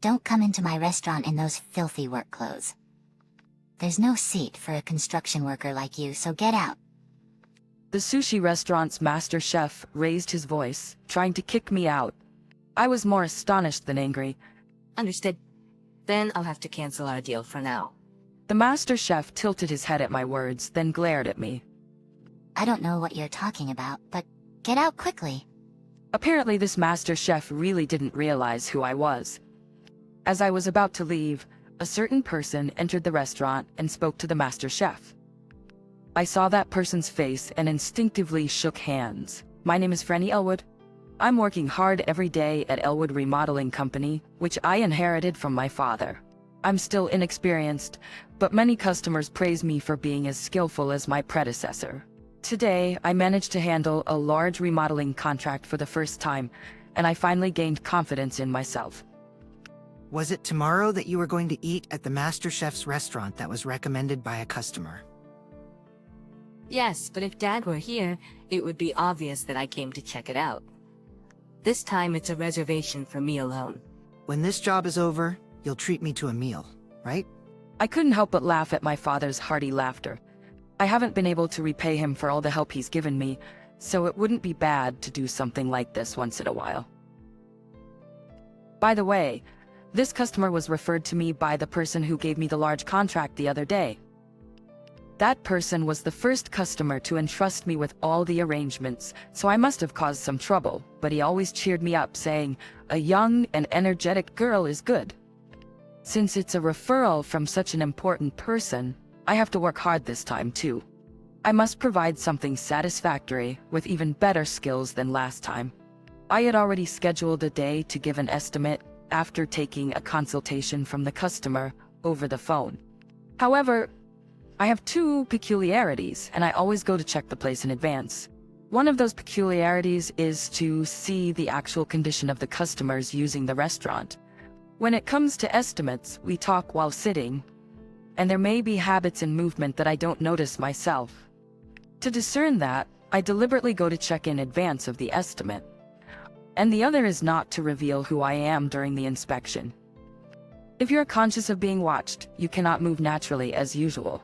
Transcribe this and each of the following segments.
Don't come into my restaurant in those filthy work clothes. There's no seat for a construction worker like you, so get out. The sushi restaurant's master chef raised his voice, trying to kick me out. I was more astonished than angry. Understood. Then I'll have to cancel our deal for now. The master chef tilted his head at my words, then glared at me. I don't know what you're talking about, but get out quickly. Apparently this master chef really didn't realize who I was. As I was about to leave, a certain person entered the restaurant and spoke to the master chef. I saw that person's face and instinctively shook hands. My name is Franny Elwood. I'm working hard every day at Elwood Remodeling Company, which I inherited from my father. I'm still inexperienced, but many customers praise me for being as skillful as my predecessor. Today, I managed to handle a large remodeling contract for the first time, and I finally gained confidence in myself. Was it tomorrow that you were going to eat at the Master Chef's restaurant that was recommended by a customer? Yes, but if Dad were here, it would be obvious that I came to check it out. This time it's a reservation for me alone. When this job is over, you'll treat me to a meal, right? I couldn't help but laugh at my father's hearty laughter. I haven't been able to repay him for all the help he's given me, so it wouldn't be bad to do something like this once in a while. By the way, this customer was referred to me by the person who gave me the large contract the other day. That person was the first customer to entrust me with all the arrangements, so I must have caused some trouble, but he always cheered me up, saying, "A young and energetic girl is good." Since it's a referral from such an important person, I have to work hard this time too. I must provide something satisfactory with even better skills than last time. I had already scheduled a day to give an estimate after taking a consultation from the customer over the phone. However, I have two peculiarities, and I always go to check the place in advance. One of those peculiarities is to see the actual condition of the customers using the restaurant. When it comes to estimates, we talk while sitting, and there may be habits and movement that I don't notice myself. To discern that, I deliberately go to check in advance of the estimate. And the other is not to reveal who I am during the inspection. If you're conscious of being watched, you cannot move naturally as usual.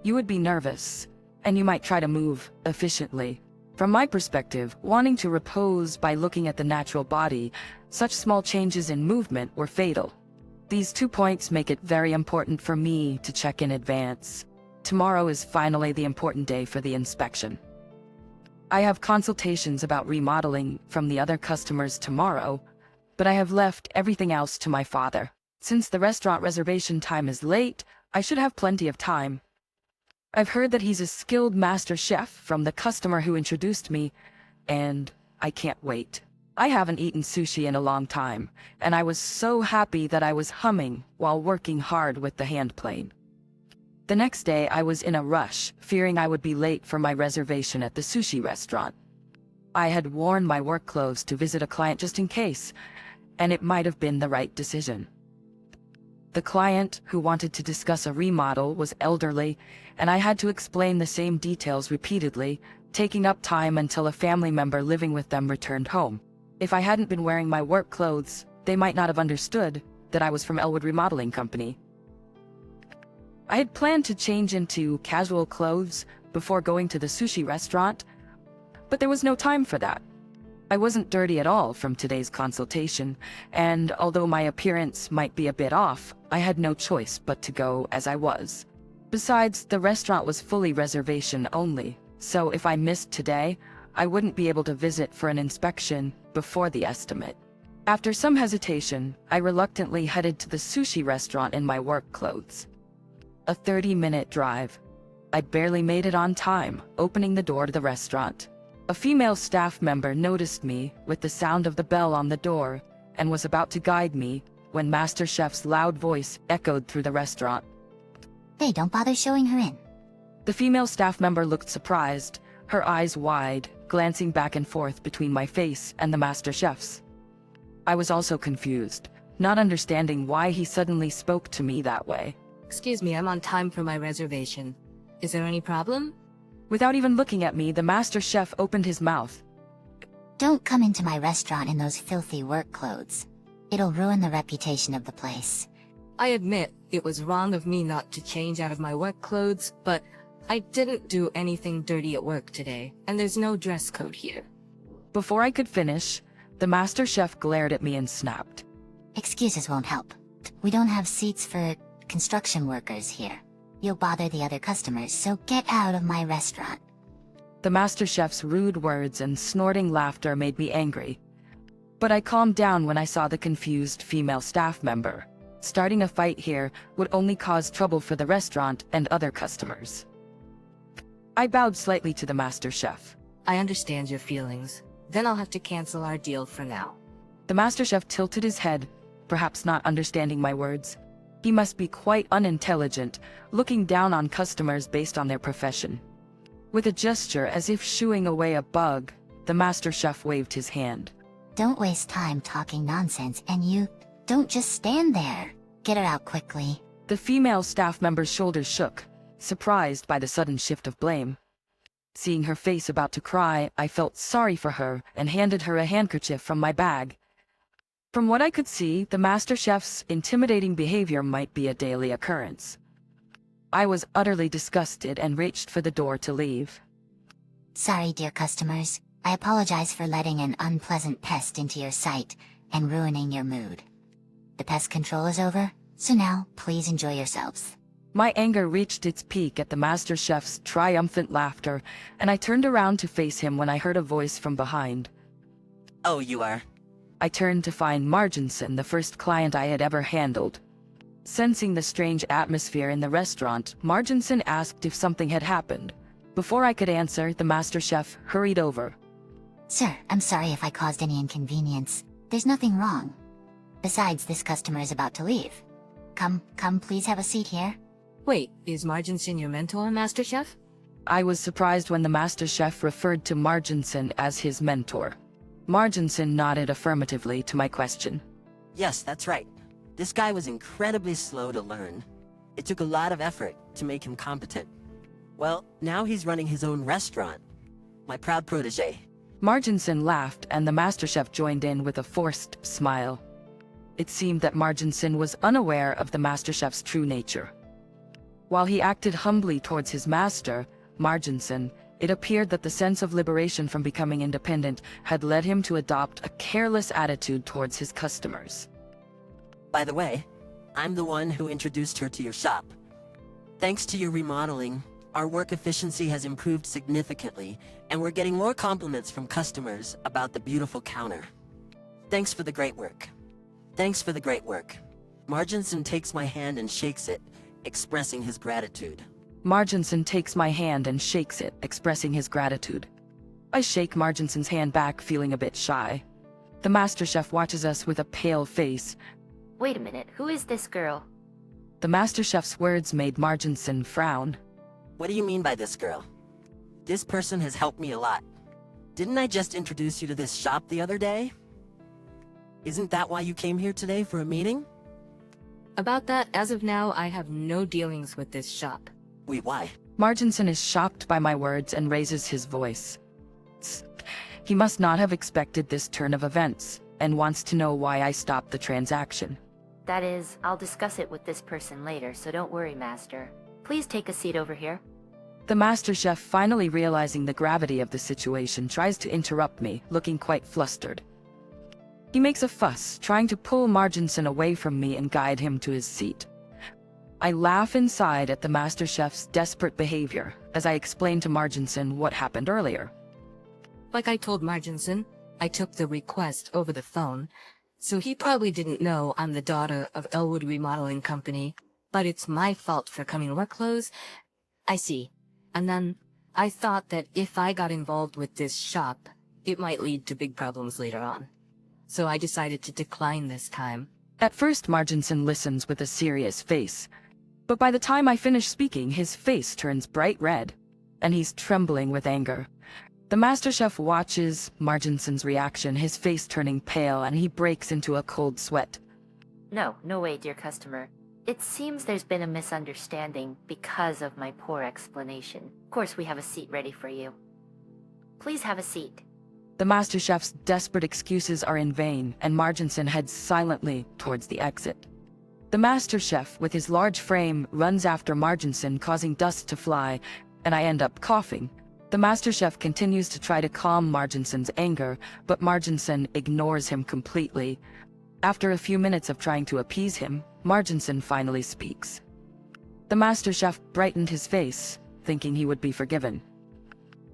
You would be nervous, and you might try to move efficiently. From my perspective, wanting to repose by looking at the natural body, such small changes in movement were fatal. These 2 points make it very important for me to check in advance. Tomorrow is finally the important day for the inspection. I have consultations about remodeling from the other customers tomorrow, but I have left everything else to my father. Since the restaurant reservation time is late, I should have plenty of time. I've heard that he's a skilled master chef from the customer who introduced me, and I can't wait. I haven't eaten sushi in a long time, and I was so happy that I was humming while working hard with the hand plane. The next day I was in a rush, fearing I would be late for my reservation at the sushi restaurant. I had worn my work clothes to visit a client just in case, and it might have been the right decision. The client, who wanted to discuss a remodel, was elderly, and I had to explain the same details repeatedly, taking up time until a family member living with them returned home. If I hadn't been wearing my work clothes, they might not have understood that I was from Elwood Remodeling Company. I had planned to change into casual clothes before going to the sushi restaurant, but there was no time for that. I wasn't dirty at all from today's consultation, and although my appearance might be a bit off, I had no choice but to go as I was. Besides, the restaurant was fully reservation only, so if I missed today, I wouldn't be able to visit for an inspection before the estimate. After some hesitation, I reluctantly headed to the sushi restaurant in my work clothes. A 30-minute drive. I'd barely made it on time, opening the door to the restaurant. A female staff member noticed me with the sound of the bell on the door and was about to guide me when Master Chef's loud voice echoed through the restaurant. Hey, don't bother showing her in. The female staff member looked surprised, her eyes wide, glancing back and forth between my face and the Master Chef's. I was also confused, not understanding why he suddenly spoke to me that way. Excuse me, I'm on time for my reservation. Is there any problem? Without even looking at me, the Master Chef opened his mouth. Don't come into my restaurant in those filthy work clothes. It'll ruin the reputation of the place. I admit it was wrong of me not to change out of my work clothes, but I didn't do anything dirty at work today, and there's no dress code here. Before I could finish, the master chef glared at me and snapped. Excuses won't help. We don't have seats for construction workers here. You'll bother the other customers, so get out of my restaurant. The master chef's rude words and snorting laughter made me angry. But I calmed down when I saw the confused female staff member. Starting a fight here would only cause trouble for the restaurant and other customers. I bowed slightly to the master chef. I understand your feelings. Then I'll have to cancel our deal for now. The master chef tilted his head, perhaps not understanding my words. He must be quite unintelligent, looking down on customers based on their profession. With a gesture as if shooing away a bug, the master chef waved his hand. Don't waste time talking nonsense, and you don't just stand there. Get her out quickly. The female staff member's shoulders shook, surprised by the sudden shift of blame. Seeing her face about to cry, I felt sorry for her and handed her a handkerchief from my bag. From what I could see, the master chef's intimidating behavior might be a daily occurrence. I was utterly disgusted and reached for the door to leave. Sorry, dear customers. I apologize for letting an unpleasant pest into your sight and ruining your mood. The pest control is over, so now please enjoy yourselves. My anger reached its peak at the master chef's triumphant laughter, and I turned around to face him when I heard a voice from behind. Oh, you are? I turned to find Marginson, the first client I had ever handled. Sensing the strange atmosphere in the restaurant, Marginson asked if something had happened. Before I could answer, the master chef hurried over. Sir, I'm sorry if I caused any inconvenience. There's nothing wrong. Besides, this customer is about to leave. Come, please have a seat here. Wait, is Marginson your mentor, Master Chef? I was surprised when the master chef referred to Marginson as his mentor. Marginson nodded affirmatively to my question. Yes, that's right. This guy was incredibly slow to learn. It took a lot of effort to make him competent. Well, now he's running his own restaurant. My proud protege. Marginson laughed, and the master chef joined in with a forced smile. It seemed that Marginson was unaware of the master chef's true nature. While he acted humbly towards his master, Marginson, it appeared that the sense of liberation from becoming independent had led him to adopt a careless attitude towards his customers. By the way, I'm the one who introduced her to your shop. Thanks to your remodeling, our work efficiency has improved significantly, and we're getting more compliments from customers about the beautiful counter. Thanks for the great work. Thanks for the great work. Marginson takes my hand and shakes it, expressing his gratitude. Marginson takes my hand and shakes it, expressing his gratitude. I shake Marginson's hand back, feeling a bit shy. The master chef watches us with a pale face. Wait a minute, who is this girl? The master chef's words made Marginson frown. What do you mean by this girl? This person has helped me a lot. Didn't I just introduce you to this shop the other day? Isn't that why you came here today for a meeting? About that, as of now, I have no dealings with this shop. Wait, why? Marginson is shocked by my words and raises his voice. He must not have expected this turn of events, and wants to know why I stopped the transaction. That is, I'll discuss it with this person later, so don't worry, Master. Please take a seat over here. The master chef, finally realizing the gravity of the situation, tries to interrupt me, looking quite flustered. He makes a fuss, trying to pull Marginson away from me and guide him to his seat. I laugh inside at the master chef's desperate behavior as I explain to Marginson what happened earlier. Like I told Marginson, I took the request over the phone, so he probably didn't know I'm the daughter of Elwood Remodeling Company, but it's my fault for coming work clothes. I see. And then, I thought that if I got involved with this shop, it might lead to big problems later on. So I decided to decline this time. At first, Marginson listens with a serious face, but by the time I finish speaking, his face turns bright red, and he's trembling with anger. The master chef watches Marginson's reaction, his face turning pale, and he breaks into a cold sweat. No way, dear customer. It seems there's been a misunderstanding because of my poor explanation. Of course, we have a seat ready for you. Please have a seat. The master chef's desperate excuses are in vain, and Marginson heads silently towards the exit. The master chef, with his large frame, runs after Marginson, causing dust to fly, and I end up coughing. The master chef continues to try to calm Marginson's anger, but Marginson ignores him completely. After a few minutes of trying to appease him, Marginson finally speaks. The master chef brightened his face, thinking he would be forgiven.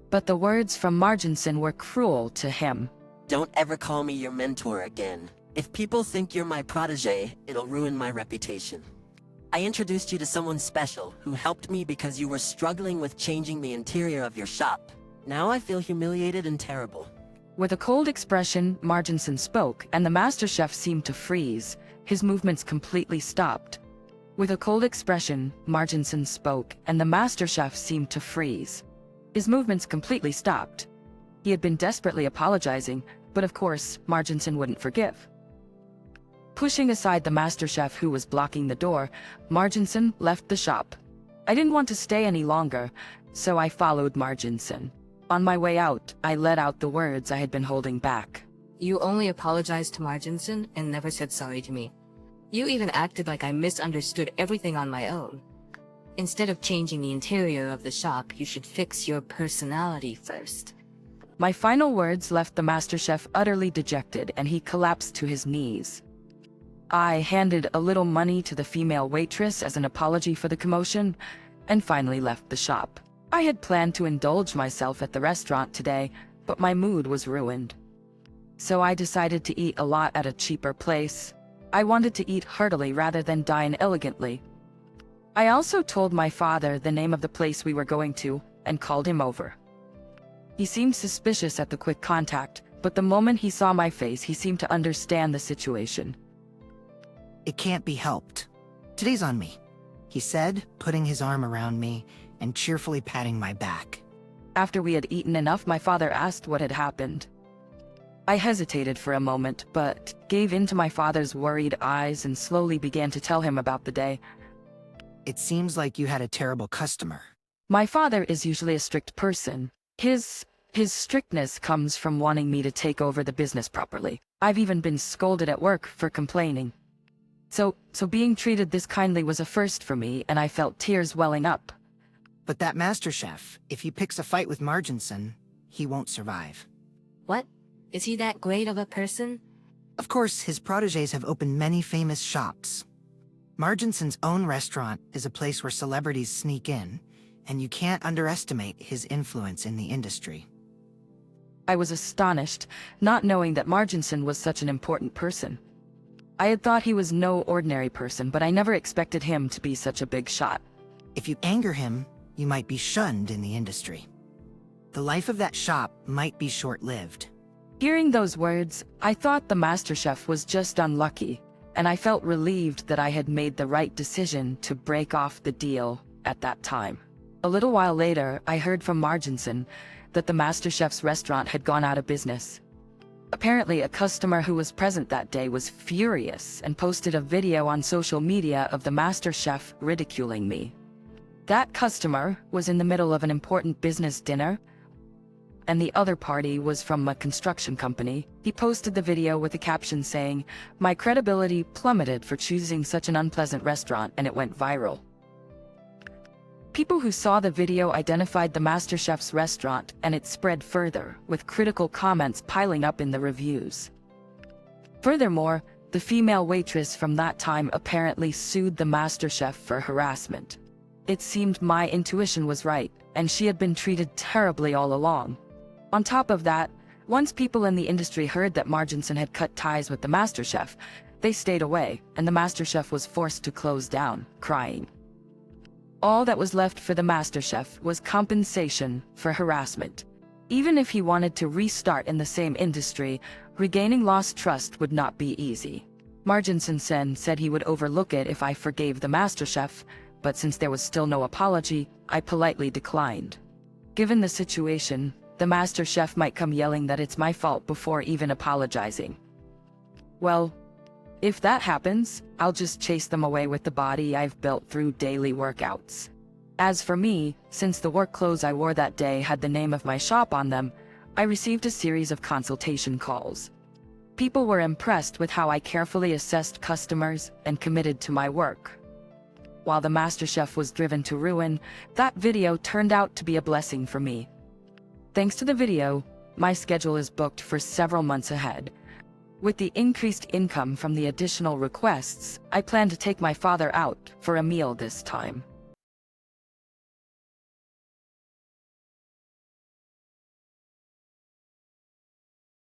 But the words from Marginson were cruel to him. Don't ever call me your mentor again. If people think you're my protege, it'll ruin my reputation. I introduced you to someone special who helped me because you were struggling with changing the interior of your shop. Now I feel humiliated and terrible. With a cold expression, Marginson spoke, and the master chef seemed to freeze. His movements completely stopped. With a cold expression, Marginson spoke, and the master chef seemed to freeze. His movements completely stopped. He had been desperately apologizing, but of course, Marginson wouldn't forgive. Pushing aside the master chef who was blocking the door, Marginson left the shop. I didn't want to stay any longer, so I followed Marginson. On my way out, I let out the words I had been holding back. You only apologized to Marginson and never said sorry to me. You even acted like I misunderstood everything on my own. Instead of changing the interior of the shop, you should fix your personality first. My final words left the master chef utterly dejected, and he collapsed to his knees. I handed a little money to the female waitress as an apology for the commotion, and finally left the shop. I had planned to indulge myself at the restaurant today, but my mood was ruined. So I decided to eat a lot at a cheaper place. I wanted to eat heartily rather than dine elegantly. I also told my father the name of the place we were going to, and called him over. He seemed suspicious at the quick contact, but the moment he saw my face, he seemed to understand the situation. It can't be helped. Today's on me, he said, putting his arm around me and cheerfully patting my back. After we had eaten enough, my father asked what had happened. I hesitated for a moment, but gave in to my father's worried eyes and slowly began to tell him about the day. It seems like you had a terrible customer. My father is usually a strict person. His strictness comes from wanting me to take over the business properly. I've even been scolded at work for complaining. So being treated this kindly was a first for me, and I felt tears welling up. But that master chef, if he picks a fight with Marginson, he won't survive. What? Is he that great of a person? Of course, his protégés have opened many famous shops. Marginson's own restaurant is a place where celebrities sneak in, and you can't underestimate his influence in the industry. I was astonished, not knowing that Marginson was such an important person. I had thought he was no ordinary person, but I never expected him to be such a big shot. If you anger him, you might be shunned in the industry. The life of that shop might be short-lived. Hearing those words, I thought the master chef was just unlucky, and I felt relieved that I had made the right decision to break off the deal at that time. A little while later, I heard from Marginson that the master chef's restaurant had gone out of business. Apparently, a customer who was present that day was furious and posted a video on social media of the master chef ridiculing me. That customer was in the middle of an important business dinner, and the other party was from a construction company. He posted the video with a caption saying, "My credibility plummeted for choosing such an unpleasant restaurant," and it went viral. People who saw the video identified the master chef's restaurant, and it spread further, with critical comments piling up in the reviews. Furthermore, the female waitress from that time apparently sued the master chef for harassment. It seemed my intuition was right, and she had been treated terribly all along. On top of that, once people in the industry heard that Marginson had cut ties with the master chef, they stayed away, and the master chef was forced to close down, crying. All that was left for the master chef was compensation for harassment. Even if he wanted to restart in the same industry, regaining lost trust would not be easy. Marginson said he would overlook it if I forgave the master chef, but since there was still no apology, I politely declined. Given the situation, the master chef might come yelling that it's my fault before even apologizing. Well, if that happens, I'll just chase them away with the body I've built through daily workouts. As for me, since the work clothes I wore that day had the name of my shop on them, I received a series of consultation calls. People were impressed with how I carefully assessed customers and committed to my work. While the MasterChef was driven to ruin, that video turned out to be a blessing for me. Thanks to the video, my schedule is booked for several months ahead. With the increased income from the additional requests, I plan to take my father out for a meal this time.